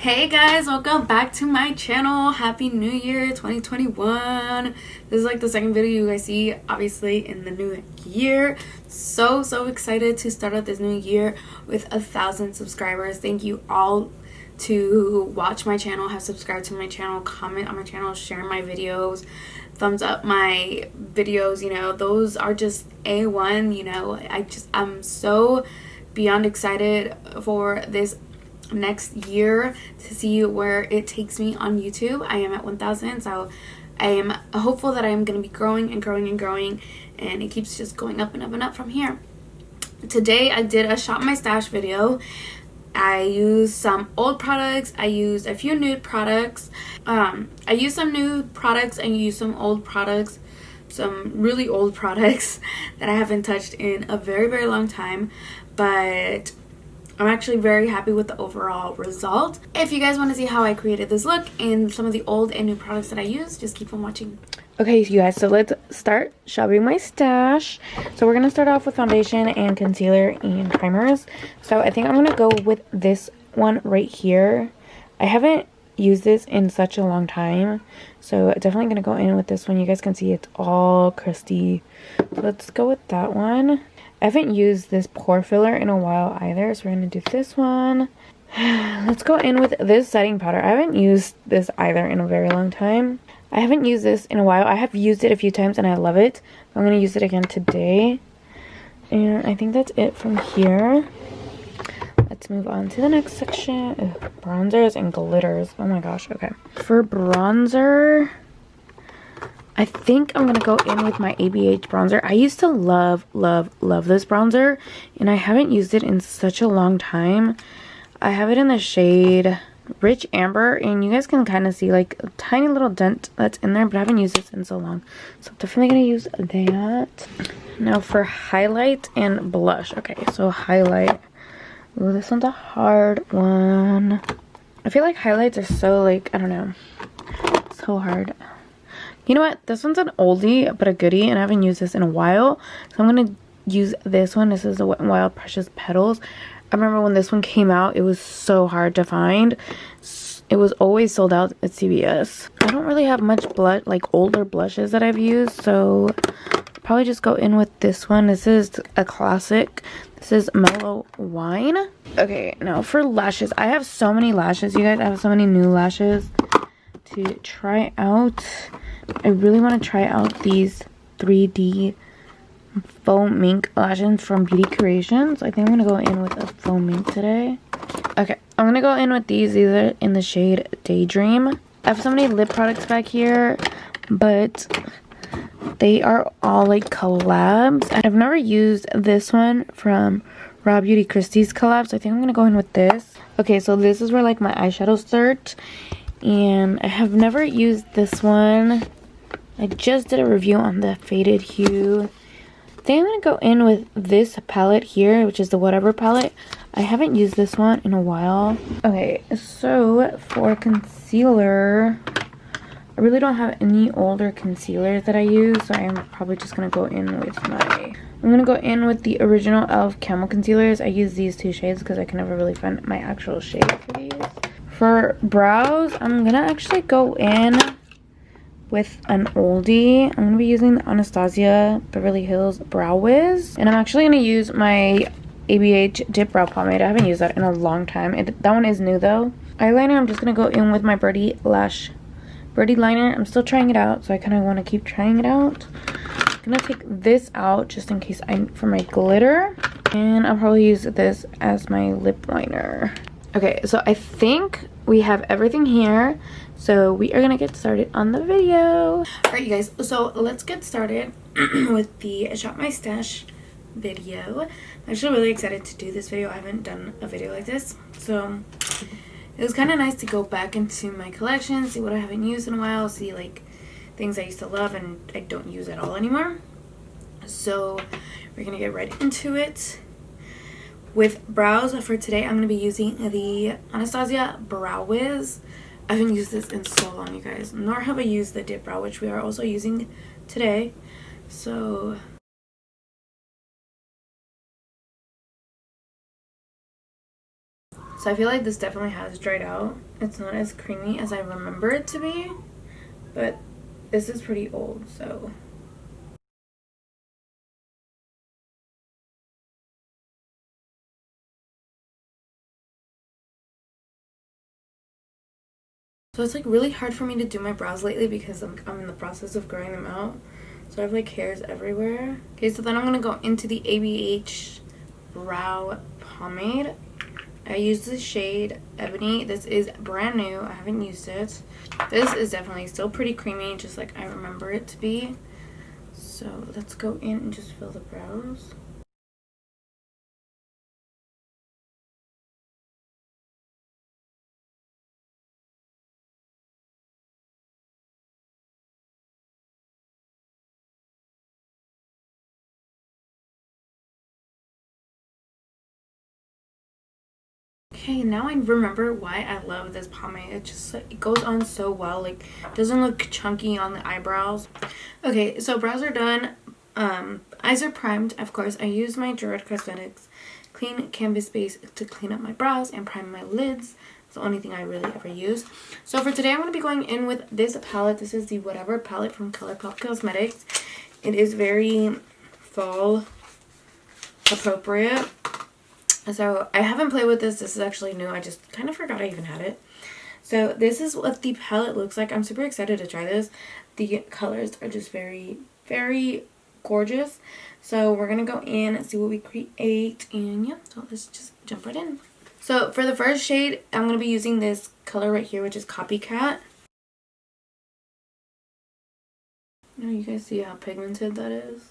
Hey guys, welcome back to my channel. Happy New Year 2021. This is like the second video you guys see, obviously, in the new year. So excited to start out this new year with 1,000 subscribers. Thank you all to watch my channel, have subscribed to my channel, comment on my channel, share my videos, thumbs up my videos. You know, those are just A1. You know, I'm so beyond excited for this next year to see where it takes me on YouTube. I am at 1,000, so I am hopeful that I am going to be growing and growing and growing, and it keeps just going up and up and up from here. Today I did a shop my stash video. I used some old products, I used a few nude products, I used some new products and used some old products, some really old products that I haven't touched in a very long time, but I'm actually very happy with the overall result. If you guys want to see how I created this look and some of the old and new products that I use, just keep on watching. Okay, you guys, so let's start shopping my stash. So we're going to start off with foundation and concealer and primers. So I think I'm going to go with this one right here. I haven't used this in such a long time, so definitely going to go in with this one. You guys can see it's all crusty. So let's go with that one. I haven't used this pore filler in a while either, so we're going to do this one. Let's go in with this setting powder. I haven't used this either in a very long time. I haven't used this in a while. I have used it a few times and I love it. I'm going to use it again today. And I think that's it from here. Let's move on to the next section. Ugh, bronzers and glitters. Oh my gosh, okay. For bronzer, I think I'm going to go in with my ABH bronzer. I used to love this bronzer, and I haven't used it in such a long time. I have it in the shade Rich Amber, and you guys can kind of see like a tiny little dent that's in there, but I haven't used this in so long. So I'm definitely going to use that. Now for highlight and blush. Okay, so highlight. Ooh, this one's a hard one. I feel like highlights are so like, I don't know, so hard. You know what? This one's an oldie, but a goodie, and I haven't used this in a while. So I'm going to use this one. This is the Wet n Wild Precious Petals. I remember when this one came out, it was so hard to find. It was always sold out at CVS. I don't really have much blush, like older blushes that I've used, so I'll probably just go in with this one. This is a classic. This is Mellow Wine. Okay, now for lashes. I have so many lashes, you guys. I have so many new lashes to try out. I really want to try out these 3D faux mink lashes from Beauty Creations. I think I'm going to go in with a faux mink today. Okay, I'm going to go in with these. These are in the shade Daydream. I have so many lip products back here, but they are all like collabs. I've never used this one from Raw Beauty Christie's collabs. I think I'm going to go in with this. Okay, so this is where like my eyeshadows start. And I have never used this one. I just did a review on the Faded Hue. I think I'm going to go in with this palette here, which is the Whatever palette. I haven't used this one in a while. Okay, so for concealer, I really don't have any older concealers that I use, so I'm probably just going to go in with I'm going to go in with the original e.l.f. Camel Concealers. I use these two shades because I can never really find my actual shade for these. For brows, I'm going to actually go in with an oldie. I'm going to be using the Anastasia Beverly Hills Brow Wiz. And I'm actually going to use my ABH Dip Brow Pomade. I haven't used that in a long time. That one is new though. Eyeliner, I'm just going to go in with my Birdie Liner. I'm still trying it out, so I kind of want to keep trying it out. I'm going to take this out just in case for my glitter. And I'll probably use this as my lip liner. Okay, so I think we have everything here. So we are going to get started on the video. Alright, you guys. So let's get started with the Shop My Stash video. I'm actually really excited to do this video. I haven't done a video like this. So it was kind of nice to go back into my collection, see what I haven't used in a while, see like things I used to love and I don't use at all anymore. So we're going to get right into it. With brows for today, I'm going to be using the Anastasia Brow Wiz. I haven't used this in so long, you guys. Nor have I used the Dip Brow, which we are also using today. So So I feel like this definitely has dried out. It's not as creamy as I remember it to be, but this is pretty old, so. So it's like really hard for me to do my brows lately because I'm in the process of growing them out. So I have like hairs everywhere. Okay, so then I'm going to go into the ABH brow pomade. I use the shade Ebony. This is brand new. I haven't used it. This is definitely still pretty creamy, just like I remember it to be. So let's go in and just fill the brows. Okay, now I remember why I love this pomade. It just like, it goes on so well. Like, doesn't look chunky on the eyebrows. Okay, so brows are done. Eyes are primed. Of course, I use my Jared Cosmetics clean canvas base to clean up my brows and prime my lids. It's the only thing I really ever use. So for today, I'm going to be going in with this palette. This is the Whatever palette from ColourPop Cosmetics. It is very fall appropriate. So I haven't played with this. This is actually new. I just kind of forgot I even had it. So this is what the palette looks like. I'm super excited to try this. The colors are just very, very gorgeous. So we're going to go in and see what we create. And yeah, so let's just jump right in. So for the first shade, I'm going to be using this color right here, which is Copycat. You guys see how pigmented that is?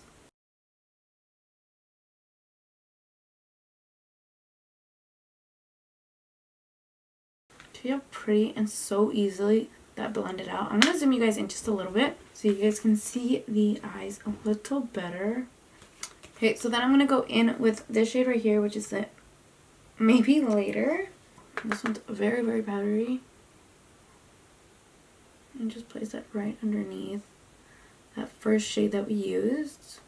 See how pretty and so easily that blended out. I'm going to zoom you guys in just a little bit so you guys can see the eyes a little better. Okay, so then I'm going to go in with this shade right here, which is the Maybe Later. This one's very, very powdery. And just place that right underneath that first shade that we used.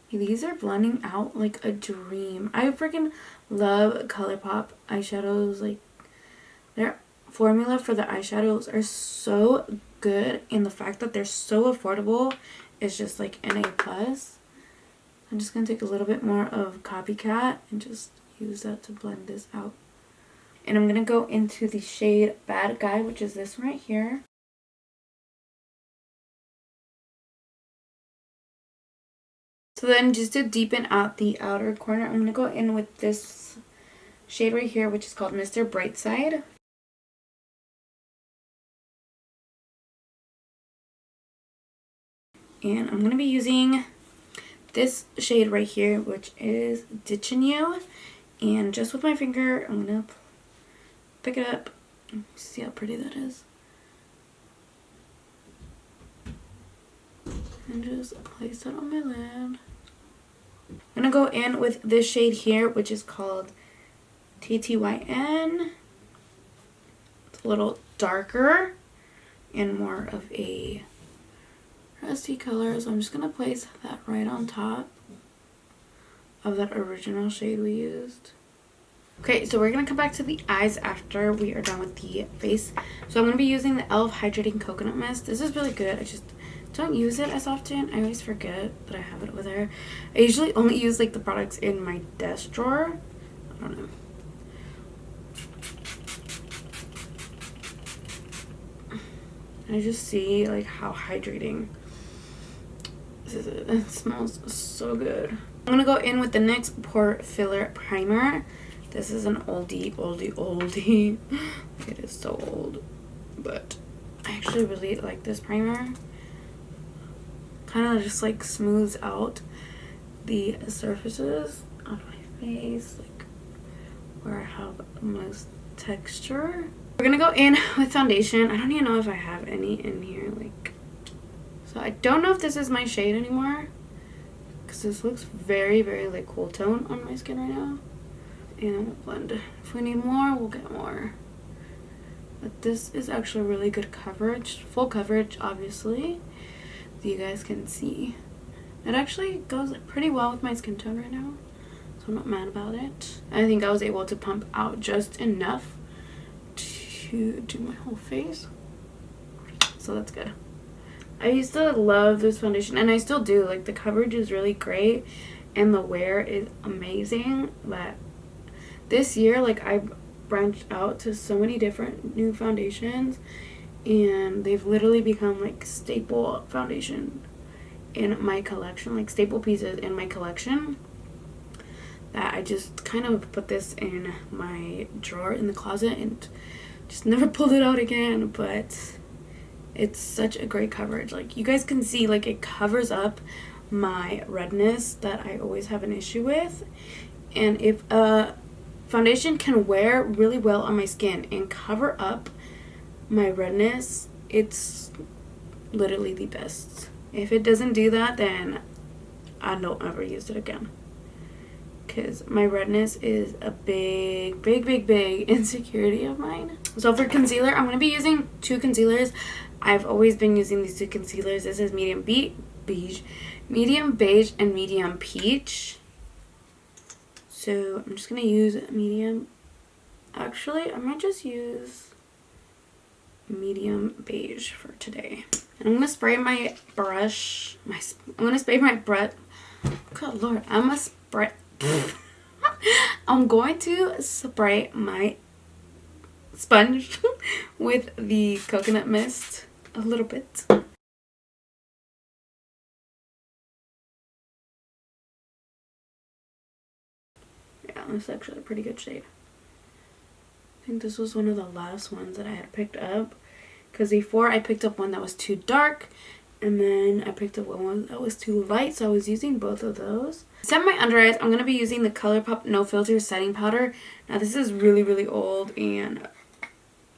These are blending out like a dream. I freaking love ColourPop eyeshadows. Like, their formula for the eyeshadows are so good, and the fact that they're so affordable is just like an A+. I'm just going to take a little bit more of Copycat and just use that to blend this out. And I'm going to go into the shade Bad Guy, which is this one right here. So then just to deepen out the outer corner, I'm going to go in with this shade right here, which is called Mr. Brightside. And I'm going to be using this shade right here, which is Ditching You. And just with my finger, I'm going to pick it up. See how pretty that is. And just place it on my lid. I'm going to go in with this shade here, which is called TTYN. It's a little darker and more of a rusty color. So I'm just going to place that right on top of that original shade we used. Okay, so we're going to come back to the eyes after we are done with the face. So I'm going to be using the e.l.f. Hydrating Coconut Mist. This is really good. I just don't use it as often. I always forget that I have it over there. I usually only use like the products in my desk drawer. I don't know. I just see like how hydrating this is. It smells so good. I'm gonna go in with the NYX Pore Filler Primer. This is an oldie. It is so old, but I actually really like this primer. Kind of just like smooths out the surfaces of my face, like where I have most texture. We're gonna go in with foundation. I don't even know if I have any in here, like, so I don't know if this is my shade anymore because this looks very, very like cool tone on my skin right now. And we'll blend. If we need more, we'll get more. But this is actually really good coverage, full coverage, obviously, so you guys can see. It actually goes pretty well with my skin tone right now, so I'm not mad about it. I think I was able to pump out just enough to do my whole face. So that's good. I used to love this foundation, and I still do. Like, the coverage is really great and the wear is amazing. But this year, like, I've branched out to so many different new foundations, and they've literally become like staple foundation in my collection, like staple pieces in my collection, that I just kind of put this in my drawer in the closet and just never pulled it out again. But it's such a great coverage. Like, you guys can see, like, it covers up my redness that I always have an issue with. And if a foundation can wear really well on my skin and cover up my redness, it's literally the best. If it doesn't do that, then I don't ever use it again, because my redness is a big insecurity of mine. So for concealer, I'm going to be using two concealers. I've always been using these two concealers. This is medium beige, and medium peach. So I'm just going to use medium. Actually, I might just use medium beige for today. And I'm going to spray my brush. I'm going to spray my breath. Good Lord. I'm going to spray my sponge with the coconut mist a little bit. Yeah, this is actually a pretty good shade. I think this was one of the last ones that I had picked up, because before I picked up one that was too dark, and then I picked up one that was too light, so I was using both of those. Set my under eyes. I'm going to be using the ColourPop No Filter setting powder. Now, this is really old, and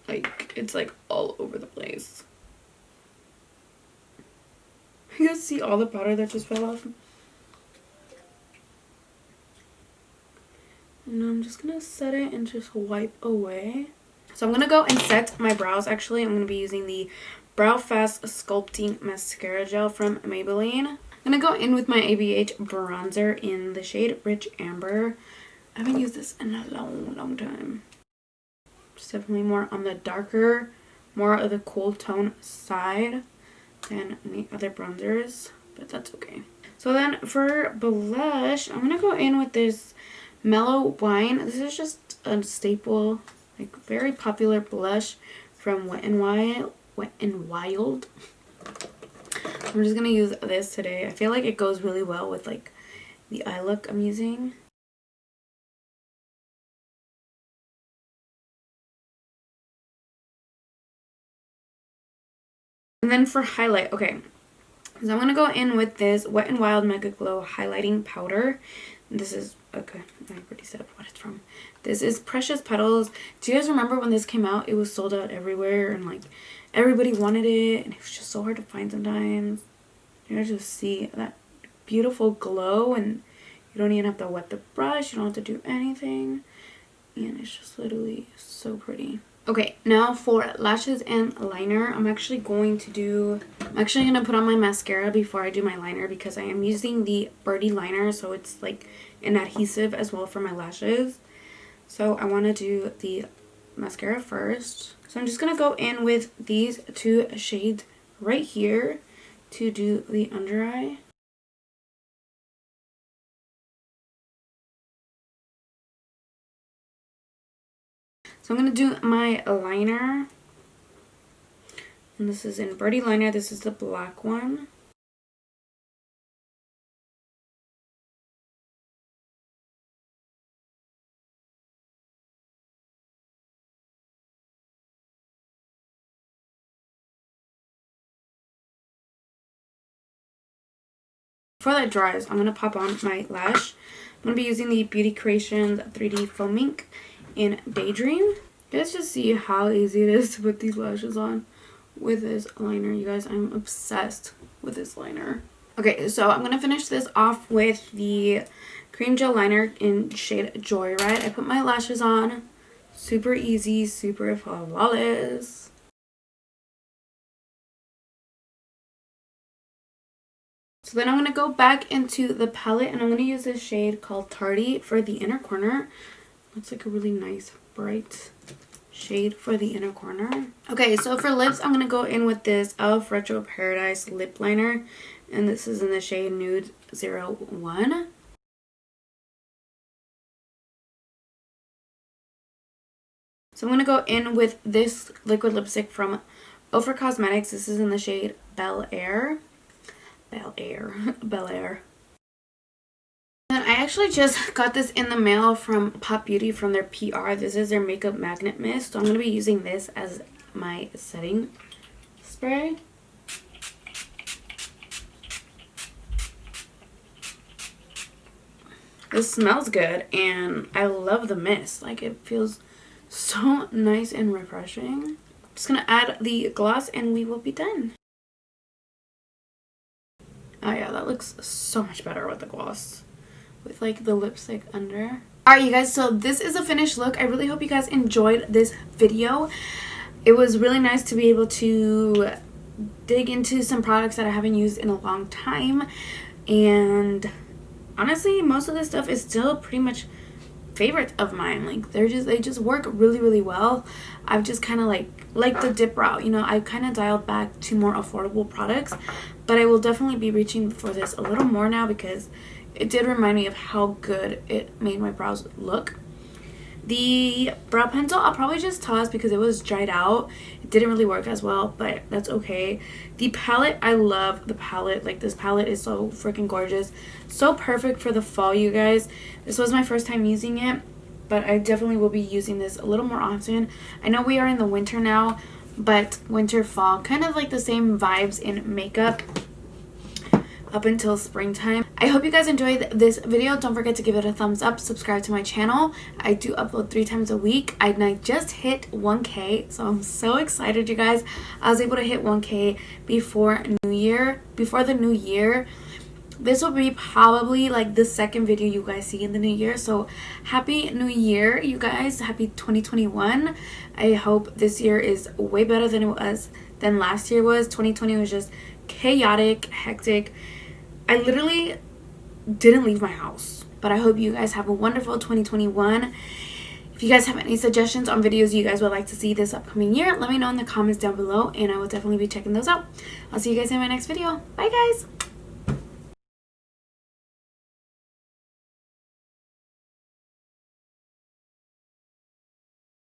like, it's like all over the place. You guys see all the powder that just fell off? And I'm just going to set it and just wipe away. So I'm going to go and set my brows. Actually, I'm going to be using the Brow Fast Sculpting Mascara Gel from Maybelline. I'm going to go in with my ABH bronzer in the shade Rich Amber. I haven't used this in a long time. It's definitely more on the darker, more of the cool tone side than the other bronzers, but that's okay. So then for blush, I'm going to go in with this Mellow Wine. This is just a staple, like, very popular blush from Wet n Wild. I'm just going to use this today. I feel like it goes really well with, like, the eye look I'm using. And then for highlight, okay, so I'm going to go in with this Wet n Wild Mega Glow Highlighting Powder. This is, okay, I already said what it's from. This is Precious Petals. Do you guys remember when this came out? It was sold out everywhere, and, like, everybody wanted it, and it was just so hard to find sometimes. You guys just see that beautiful glow, and you don't even have to wet the brush. You don't have to do anything, and it's just literally so pretty. Okay, now for lashes and liner, I'm actually going to put on my mascara before I do my liner, because I am using the Birdie liner, so it's like an adhesive as well for my lashes. So I want to do the mascara first. So I'm just going to go in with these two shades right here to do the under eye. So I'm going to do my liner. And this is in Birdie liner. This is the black one. Before that dries, I'm going to pop on my lash. I'm going to be using the Beauty Creations 3D Foam Ink in Daydream. You guys just see how easy it is to put these lashes on with this liner. You guys, I'm obsessed with this liner. Okay, so I'm going to finish this off with the cream gel liner in shade Joyride. I put my lashes on. Super easy, super flawless. So then I'm going to go back into the palette, and I'm going to use this shade called Tardy for the inner corner. Looks like a really nice, bright shade for the inner corner. Okay, so for lips, I'm going to go in with this e.l.f. Retro Paradise lip liner. And this is in the shade Nude 01. So I'm going to go in with this liquid lipstick from Ofra Cosmetics. This is in the shade Bel Air. Bel Air. Bel Air. And I actually just got this in the mail from Pop Beauty from their PR. This is their Makeup Magnet Mist. So I'm going to be using this as my setting spray. This smells good and I love the mist. Like, it feels so nice and refreshing. Just gonna add the gloss and we will be done. Oh yeah, that looks so much better with the gloss. With like the lipstick under. Alright you guys, so this is a finished look. I really hope you guys enjoyed this video. It was really nice to be able to dig into some products that I haven't used in a long time. And honestly, most of this stuff is still pretty much favorites of mine. Like, they just work really well. I've just kind of like the dip route, you know. I've kind of dialed back to more affordable products, but I will definitely be reaching for this a little more now because it did remind me of how good it made my brows look. The brow pencil I'll probably just toss because it was dried out. It didn't really work as well, but that's okay. The palette, I love the palette. Like, this palette is so freaking gorgeous. So perfect for the fall, you guys. This was my first time using it, but I definitely will be using this a little more often. I know we are in the winter now, but winter, fall, kind of like the same vibes in makeup up until springtime. I hope you guys enjoyed this video. Don't forget to give it a thumbs up, subscribe to my channel. I do upload 3 times a week and I just hit 1K, so I'm so excited, you guys. I was able to hit 1K before the new year. This will be probably like the second video you guys see in the new year. So happy new year, you guys. Happy 2021. I hope this year is way better than last year was. 2020 was just chaotic, hectic. I literally didn't leave my house, but I hope you guys have a wonderful 2021. If you guys have any suggestions on videos you guys would like to see this upcoming year, let me know in the comments down below and I will definitely be checking those out. I'll see you guys in my next video. Bye guys.